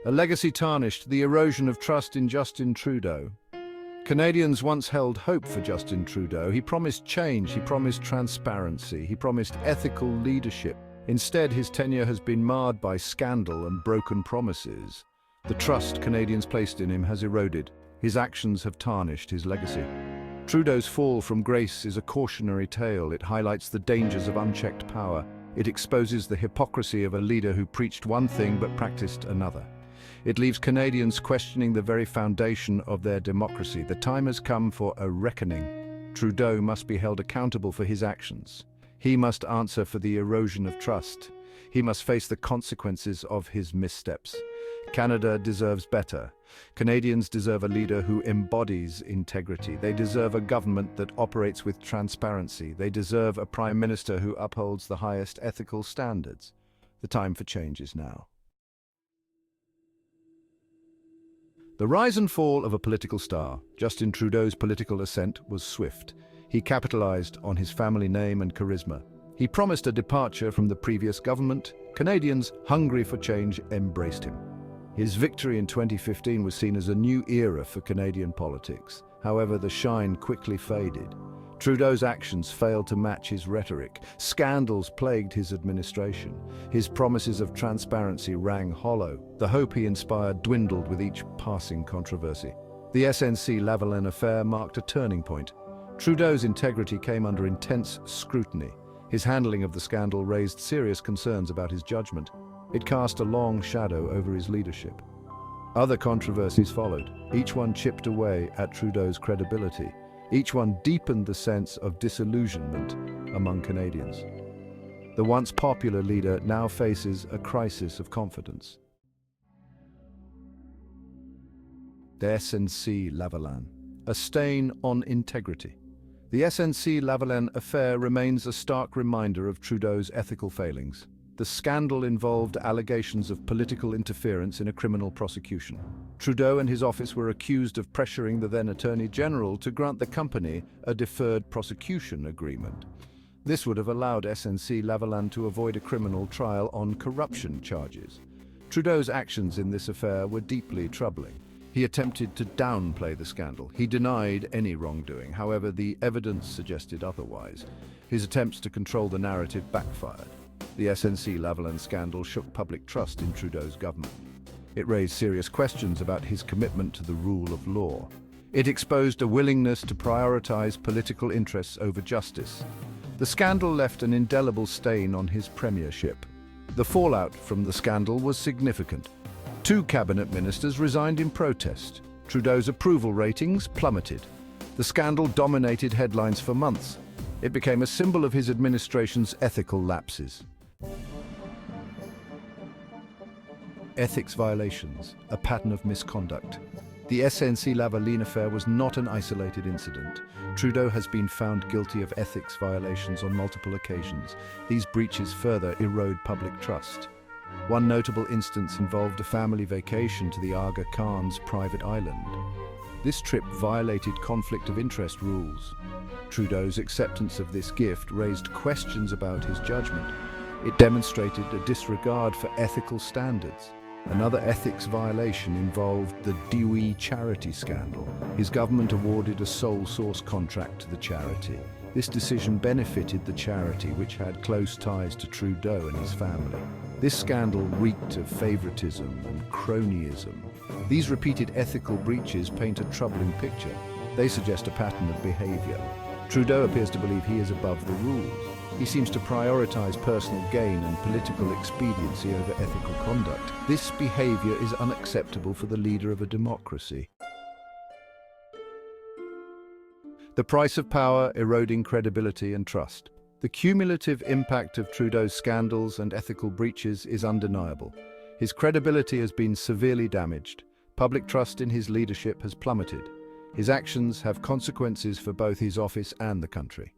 A legacy tarnished, the erosion of trust in Justin Trudeau. Canadians once held hope for Justin Trudeau. He promised change, he promised transparency, he promised ethical leadership. Instead, his tenure has been marred by scandal and broken promises. The trust Canadians placed in him has eroded. His actions have tarnished his legacy. Trudeau's fall from grace is a cautionary tale. It highlights the dangers of unchecked power. It exposes the hypocrisy of a leader who preached one thing but practiced another. It leaves Canadians questioning the very foundation of their democracy. The time has come for a reckoning. Trudeau must be held accountable for his actions. He must answer for the erosion of trust. He must face the consequences of his missteps. Canada deserves better. Canadians deserve a leader who embodies integrity. They deserve a government that operates with transparency. They deserve a Prime Minister who upholds the highest ethical standards. The time for change is now. The rise and fall of a political star. Justin Trudeau's political ascent was swift. He capitalized on his family name and charisma. He promised a departure from the previous government. Canadians, hungry for change, embraced him. His victory in 2015 was seen as a new era for Canadian politics. However, the shine quickly faded. Trudeau's actions failed to match his rhetoric. Scandals plagued his administration. His promises of transparency rang hollow. The hope he inspired dwindled with each passing controversy. The SNC-Lavalin affair marked a turning point. Trudeau's integrity came under intense scrutiny. His handling of the scandal raised serious concerns about his judgment. It cast a long shadow over his leadership. Other controversies followed. Each one chipped away at Trudeau's credibility. Each one deepened the sense of disillusionment among Canadians. The once popular leader now faces a crisis of confidence. The SNC-Lavalin, a stain on integrity. The SNC-Lavalin affair remains a stark reminder of Trudeau's ethical failings. The scandal involved allegations of political interference in a criminal prosecution. Trudeau and his office were accused of pressuring the then Attorney General to grant the company a deferred prosecution agreement. This would have allowed SNC-Lavalin to avoid a criminal trial on corruption charges. Trudeau's actions in this affair were deeply troubling. He attempted to downplay the scandal. He denied any wrongdoing. However, the evidence suggested otherwise. His attempts to control the narrative backfired. The SNC-Lavalin scandal shook public trust in Trudeau's government. It raised serious questions about his commitment to the rule of law. It exposed a willingness to prioritize political interests over justice. The scandal left an indelible stain on his premiership. The fallout from the scandal was significant. 2 cabinet ministers resigned in protest. Trudeau's approval ratings plummeted. The scandal dominated headlines for months. It became a symbol of his administration's ethical lapses. Ethics violations, a pattern of misconduct. The SNC-Lavalin affair was not an isolated incident. Trudeau has been found guilty of ethics violations on multiple occasions. These breaches further erode public trust. One notable instance involved a family vacation to the Aga Khan's private island. This trip violated conflict of interest rules. Trudeau's acceptance of this gift raised questions about his judgment. It demonstrated a disregard for ethical standards. Another ethics violation involved the Dewey charity scandal. His government awarded a sole source contract to the charity. This decision benefited the charity, which had close ties to Trudeau and his family. This scandal reeked of favoritism and cronyism. These repeated ethical breaches paint a troubling picture. They suggest a pattern of behavior. Trudeau appears to believe he is above the rules. He seems to prioritize personal gain and political expediency over ethical conduct. This behavior is unacceptable for the leader of a democracy. The price of power, eroding credibility and trust. The cumulative impact of Trudeau's scandals and ethical breaches is undeniable. His credibility has been severely damaged. Public trust in his leadership has plummeted. His actions have consequences for both his office and the country.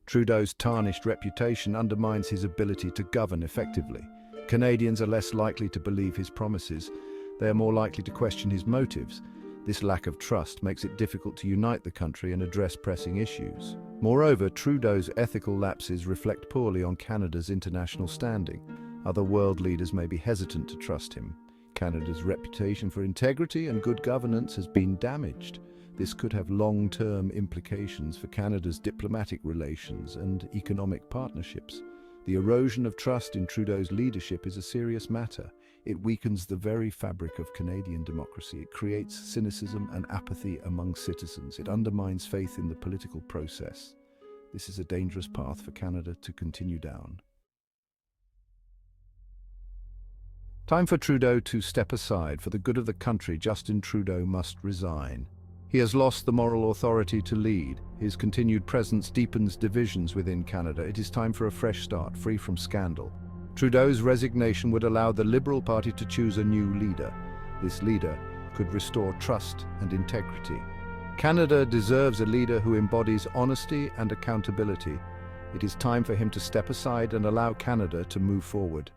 Trudeau's tarnished reputation undermines his ability to govern effectively. Canadians are less likely to believe his promises. They are more likely to question his motives. This lack of trust makes it difficult to unite the country and address pressing issues. Moreover, Trudeau's ethical lapses reflect poorly on Canada's international standing. Other world leaders may be hesitant to trust him. Canada's reputation for integrity and good governance has been damaged. This could have long-term implications for Canada's diplomatic relations and economic partnerships. The erosion of trust in Trudeau's leadership is a serious matter. It weakens the very fabric of Canadian democracy. It creates cynicism and apathy among citizens. It undermines faith in the political process. This is a dangerous path for Canada to continue down. Time for Trudeau to step aside. For the good of the country, Justin Trudeau must resign. He has lost the moral authority to lead. His continued presence deepens divisions within Canada. It is time for a fresh start, free from scandal. Trudeau's resignation would allow the Liberal Party to choose a new leader. This leader could restore trust and integrity. Canada deserves a leader who embodies honesty and accountability. It is time for him to step aside and allow Canada to move forward.